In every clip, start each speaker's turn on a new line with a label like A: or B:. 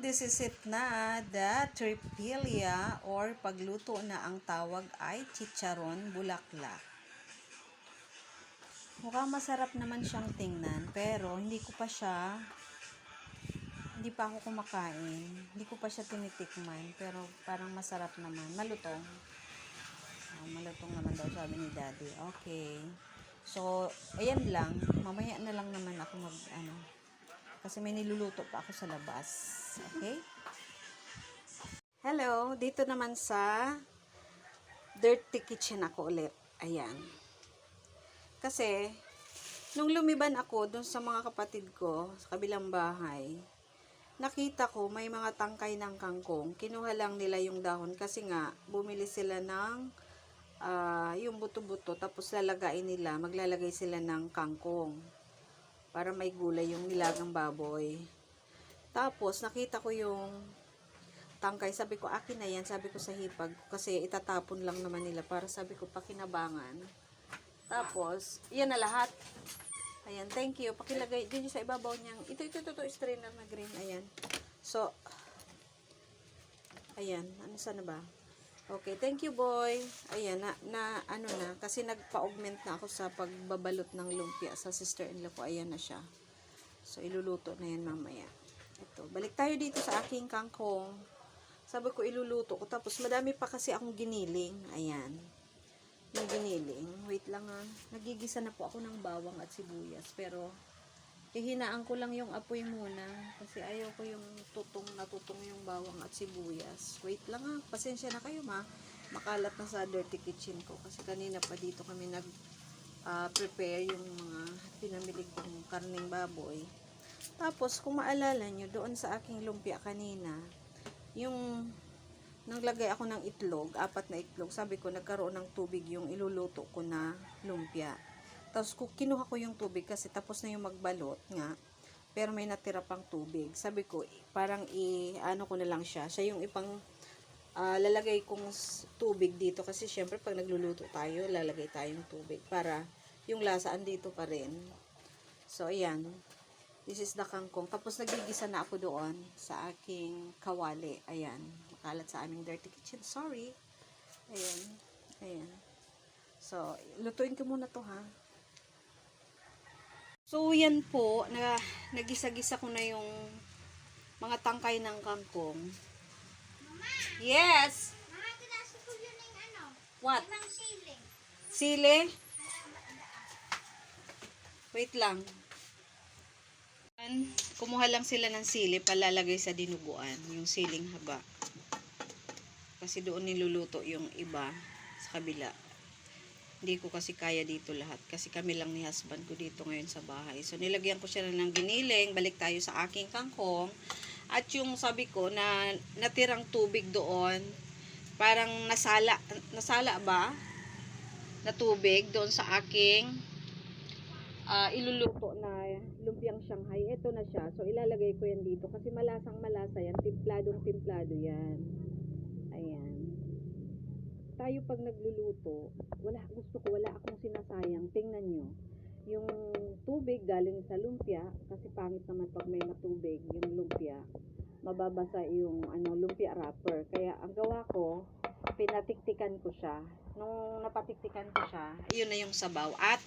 A: this is it na, the tripilia or pagluto na ang tawag ay chicharon bulaklak. Mukhang masarap naman siyang tingnan, pero hindi pa ako kumakain. Hindi ko pa siya tinitikman, pero parang masarap naman. Malutong. Malutong naman daw sabi ni Daddy. Okay. So, ayan lang. Mamaya na lang naman ako kasi may niluluto pa ako sa labas. Okay? Hello, dito naman sa dirty kitchen ako ulit. Ayan. Kasi, nung lumiban ako dun sa mga kapatid ko, sa kabilang bahay, nakita ko may mga tangkay ng kangkong. Kinuha lang nila yung dahon kasi nga, bumili sila ng yung buto-buto, tapos maglalagay sila ng kangkong para may gulay yung nilagang baboy. Tapos, nakita ko yung tangkay. Sabi ko, akin na yan. Sabi ko sa hipag. Kasi itatapon lang naman nila para sabi ko, pakinabangan. Tapos, yan na lahat. Ayan, thank you. Pakilagay din sa ibabaw niyang. Ito, strainer na green. Ayan. So, ayan. Saan na ba? Okay, thank you, boy. Ayan, kasi nagpa-augment na ako sa pagbabalot ng lumpia sa sister-in-law ko. Ayan na siya. So, iluluto na yan mamaya. Ito, balik tayo dito sa aking kangkong. Sabi ko, iluluto ko. Tapos, madami pa kasi akong giniling. Ayan. Yung giniling. Wait lang ha. Nagigisa na po ako ng bawang at sibuyas. Pero, hihinaan ko lang yung apoy muna. Kasi ayaw ko yung natutong yung bawang at sibuyas. Wait lang ha. Pasensya na kayo ma. Makalat na sa dirty kitchen ko. Kasi kanina pa dito kami prepare yung mga pinamili kong karning baboy. Tapos, kung maalala nyo, doon sa aking lumpia kanina, yung naglagay ako ng itlog, 4 na itlog. Sabi ko, nagkaroon ng tubig yung iluluto ko na lumpia. Tapos, kinuha ko yung tubig kasi tapos na yung magbalot nga. Pero may natira pang tubig. Sabi ko, parang ko na lang siya. Siya yung lalagay kong tubig dito. Kasi syempre, pag nagluluto tayo, lalagay tayong tubig. Para yung lasa andito pa rin. So, ayan. This is the kangkong. Tapos, nagigisa na ako doon sa aking kawali. Ayan. Makalat sa aming dirty kitchen. Sorry. Ayan. Ayan. So, lutuin ko muna to ha. So, yan po, nagisa-gisa ko na yung mga tangkay ng kangkong.
B: Mama!
A: Yes!
B: Mama, kinasa ko yun yung
A: What?
B: limang siling.
A: Sili? Wait lang. Kumuha lang sila ng sili, palalagay sa dinuguan, yung siling haba. Kasi doon niluluto yung iba sa kabila. Hindi ko kasi kaya dito lahat. Kasi kami lang ni husband ko dito ngayon sa bahay. So, nilagyan ko siya ng giniling. Balik tayo sa aking kangkong. At yung sabi ko na natirang tubig doon, parang nasala ba? Na tubig doon sa aking iluluto na lumpiang Shanghai. Ito na siya. So, ilalagay ko yan dito. Kasi malasang malasa yan. Timpladong-timplado yan. Ayan. Tayo pag nagluluto, wala akong sinasayang. Tingnan nyo, yung tubig galing sa lumpia, kasi pangit naman pag may matubig yung lumpia, mababasa yung lumpia wrapper. Kaya ang gawa ko, pinatiktikan ko siya. Nung napatiktikan ko siya, yun na yung sabaw. At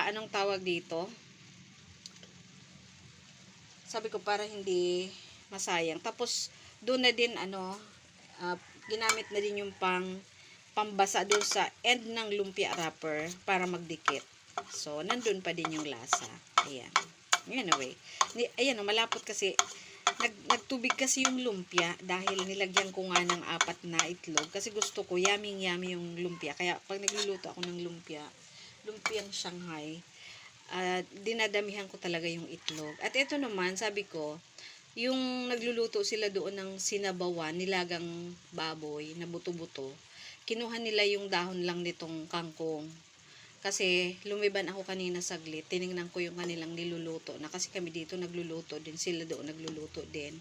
A: anong tawag dito? Sabi ko para hindi masayang. Tapos doon na din ginamit na din yung pambasa doon sa end ng lumpia wrapper para magdikit. So, nandun pa din yung lasa. Ayan. Anyway. Ayan, malapot kasi. Nagtubig kasi yung lumpia dahil nilagyan ko nga ng 4 na itlog. Kasi gusto ko, yummy yung lumpia. Kaya, pag nagluluto ako ng lumpiang Shanghai, dinadamihan ko talaga yung itlog. At ito naman, sabi ko, yung nagluluto sila doon ng sinabawan, nilagang baboy na buto-buto, kinuha nila yung dahon lang nitong kangkong. Kasi lumiban ako kanina saglit, tiningnan ko yung kanilang niluluto na kasi kami dito nagluluto din, sila doon nagluluto din.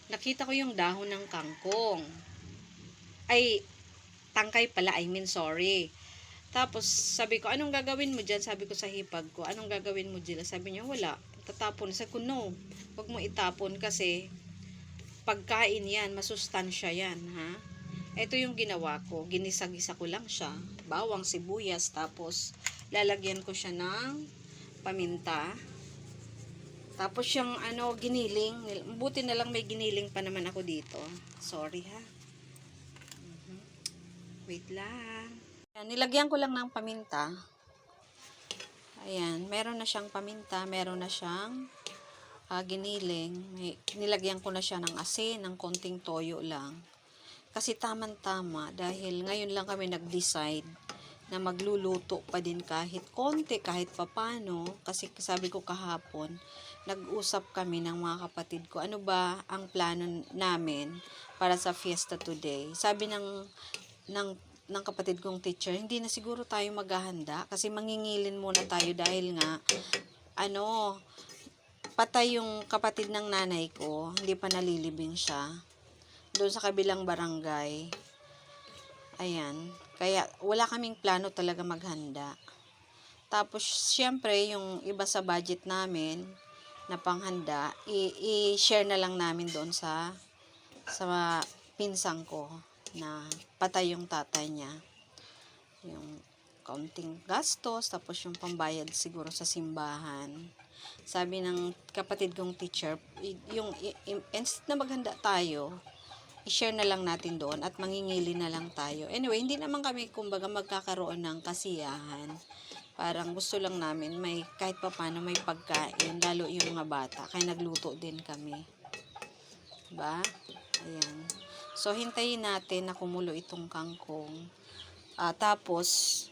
A: Nakita ko yung dahon ng kangkong. Ay, tangkay pala, sorry. Tapos sabi ko, anong gagawin mo dyan? Sabi ko sa hipag ko, anong gagawin mo dyan? Sabi niya, wala, tatapon. Sabi ko, no, wag mo itapon kasi pagkain yan, masustansya yan, ha? Ito yung ginawa ko, ginisa-gisa ko lang siya, bawang, sibuyas, tapos lalagyan ko siya ng paminta. Tapos yung giniling, buti na lang may giniling pa naman ako dito. Sorry ha. Wait lang. Ayan, nilagyan ko lang ng paminta. Ayan, meron na siyang paminta, meron na siyang giniling. Nilagyan ko na siya ng asin, ng konting toyo lang. Kasi tamang-tama dahil ngayon lang kami nag-decide na magluluto pa din kahit konti, kahit papano. Kasi sabi ko kahapon, nag-usap kami ng mga kapatid ko, ano ba ang plano namin para sa fiesta today. Sabi ng kapatid kong teacher, hindi na siguro tayo maghahanda kasi mangingilin muna tayo dahil nga, patay yung kapatid ng nanay ko, hindi pa nalilibing siya. Doon sa kabilang barangay. Ayan. Kaya wala kaming plano talaga maghanda. Tapos, syempre, yung iba sa budget namin na panghanda, i-share na lang namin doon sa pinsang ko na patay yung tatay niya. Yung kaunting gastos, tapos yung pambayad siguro sa simbahan. Sabi ng kapatid kong teacher, instead na maghanda tayo, i-share na lang natin doon at mangingili na lang tayo. Anyway, hindi naman kami kumbaga magkakaroon ng kasiyahan. Parang gusto lang namin may kahit papaano may pagkain, lalo yung mga bata. Kaya nagluto din kami. Diba? Ayan. So, hintayin natin na kumulo itong kangkong. Tapos,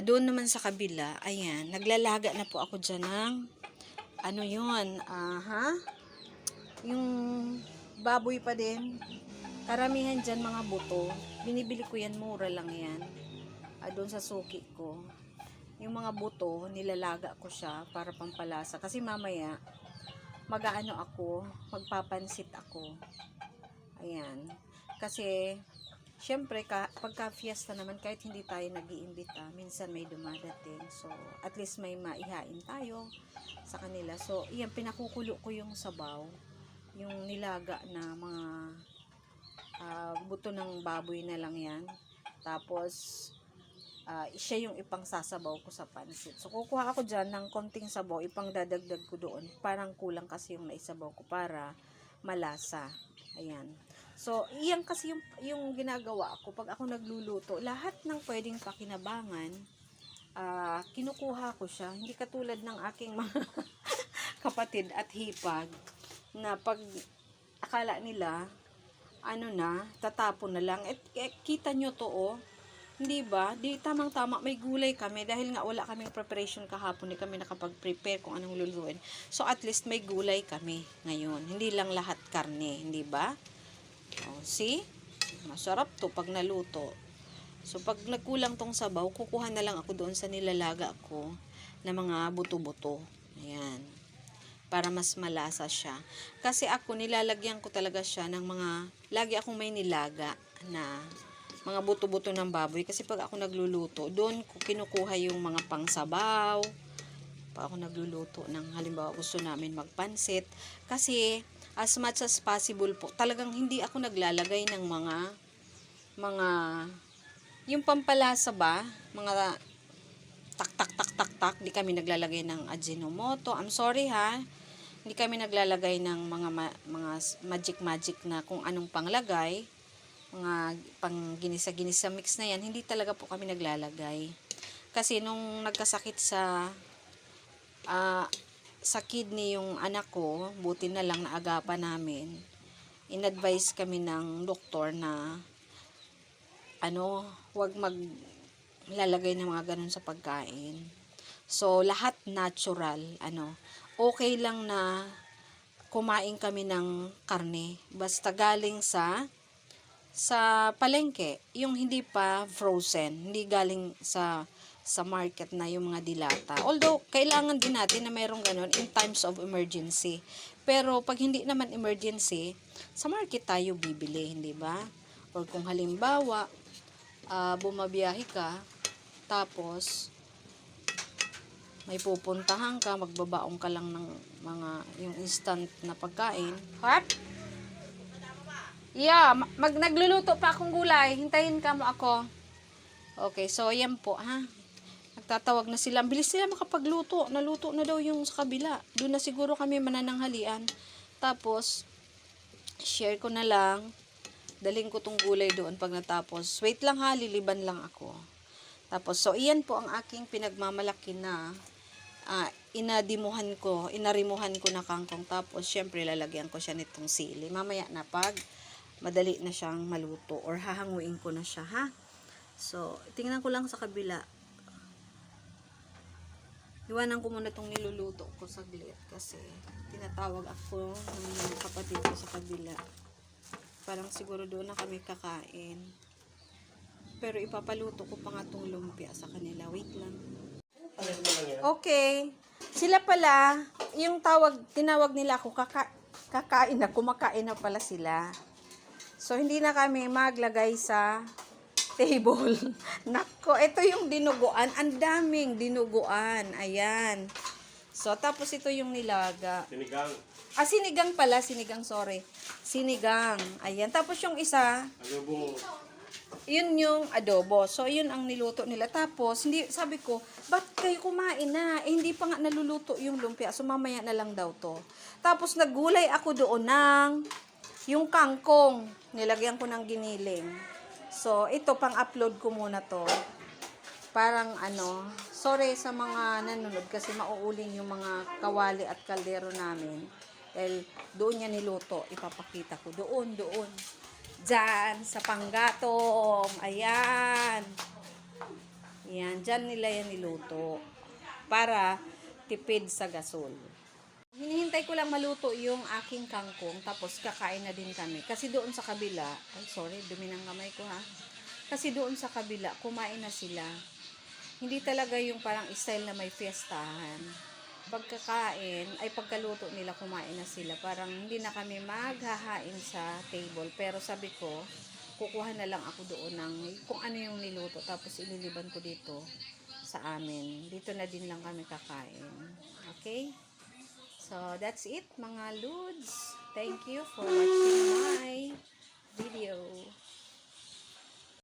A: doon naman sa kabila, ayan, naglalaga na po ako dyan ng, yung baboy pa din. Karamihan dyan mga buto. Binibili ko yan, mura lang yan. Doon sa suki ko. Yung mga buto, nilalaga ko siya para pampalasa. Kasi mamaya, magpapansit ako. Ayan. Kasi, syempre, pagka fiesta naman, kahit hindi tayo nag-iimbita, minsan may dumadating. So, at least may maihain tayo sa kanila. So, yan, pinakukulo ko yung sabaw. Yung nilaga na mga buto ng baboy na lang yan. Tapos, siya yung ipang sasabaw ko sa pansit. So, kukuha ako dyan ng konting sabaw, ipang dadagdag ko doon. Parang kulang kasi yung naisabaw ko para malasa. Ayan. So, iyan kasi yung ginagawa ko pag ako nagluluto. Lahat ng pwedeng pakinabangan, kinukuha ko siya. Hindi katulad ng aking mga kapatid at hipag na pag akala nila, tatapon na lang. Kita nyo to, hindi ba? Di tamang-tama, may gulay kami dahil nga wala kaming preparation kahapon, di kami nakapag-prepare kung anong lulutuin. So, at least may gulay kami ngayon. Hindi lang lahat karne, hindi ba? See? Masarap to pag naluto. So, pag nagkulang tong sabaw, kukuha na lang ako doon sa nilalaga ko na mga buto-buto. Ayan. Para mas malasa siya. Kasi ako, nilalagyan ko talaga siya ng lagi akong may nilaga na mga buto-buto ng baboy. Kasi pag ako nagluluto, doon ko kinukuha yung mga pangsabaw. Pag ako nagluluto ng, halimbawa, gusto namin magpansit. Kasi, as much as possible po, talagang hindi ako naglalagay ng yung pampalasa ba, mga tak, di kami naglalagay ng Ajinomoto. I'm sorry ha. Hindi kami naglalagay ng mga magic na kung anong panglagay. Mga pang ginisa-ginisa mix na yan. Hindi talaga po kami naglalagay. Kasi nung nagkasakit sa kidney yung anak ko, buti na lang naagapan namin. In-advise kami ng doktor na huwag maglalagay ng mga ganun sa pagkain. So, lahat natural, okay lang na kumain kami ng karne. Basta galing sa palengke, yung hindi pa frozen, hindi galing sa market na yung mga dilata. Although, kailangan din natin na mayroong ganun in times of emergency. Pero, pag hindi naman emergency, sa market tayo bibili, hindi ba? Or kung halimbawa, bumabiyahe ka, tapos, may pupuntahan ka, magbabaong ka lang ng yung instant na pagkain. Hop! Yeah, nagluluto pa akong gulay. Hintayin ka mo ako. Okay, so yan po, ha. Nagtatawag na sila. Ang bilis sila makapagluto. Naluto na daw yung sa kabila. Doon na siguro kami manananghalian. Tapos, share ko na lang. Daling ko tong gulay doon pag natapos. Wait lang ha, liliban lang ako. Tapos, so iyan po ang aking pinagmamalaki na inarimuhan ko na kangkong. Tapos, syempre, lalagyan ko siya nitong sili. Mamaya na pag madali na siyang maluto or hahanguin ko na siya, ha? So, tingnan ko lang sa kabila. Iwanan ko muna itong niluluto ko saglit kasi tinatawag ako ng mga kapatid ko sa kabila. Parang siguro doon na kami kakain. Pero ipapaluto ko pa nga itong lumpia sa kanila. Wait lang. Okay. Sila pala, yung tinawag nila ako, kakain na, kumakain na pala sila. So, hindi na kami maglagay sa table. Nako, ito yung dinuguan. Ang daming dinuguan. Ayan. So, tapos ito yung nilaga.
C: Sinigang.
A: Sinigang pala. Sinigang, sorry. Sinigang. Ayan. Tapos yung isa,
C: Adobo.
A: yun yung adobo. So, yun ang niluto nila. Tapos, sabi ko, ba't kayo kumain na? Hindi pa nga naluluto yung lumpia. So, mamaya na lang daw to. Tapos, naggulay ako doon ng yung kangkong. Nilagyan ko ng giniling. So, ito, pang-upload ko muna to. Parang sorry sa mga nanonood kasi mauuling yung mga kawali at kaldero namin. Dahil doon niya niluto. Ipapakita ko. Doon. Diyan, sa Panggatong. Ayan. Ayan, diyan nila yan niluto. Para tipid sa gasol. Hinihintay ko lang maluto yung aking kangkong. Tapos kakain na din kami. Kasi doon sa kabila, sorry, dumi ng kamay ko ha. Kasi doon sa kabila, kumain na sila. Hindi talaga yung parang style na may fiestahan. Pagkaluto nila, kumain na sila. Parang hindi na kami maghahain sa table. Pero sabi ko, kukuha na lang ako doon ng kung ano yung niluto. Tapos ililiban ko dito sa amin. Dito na din lang kami kakain. Okay? So, that's it mga Lods. Thank you for watching my video.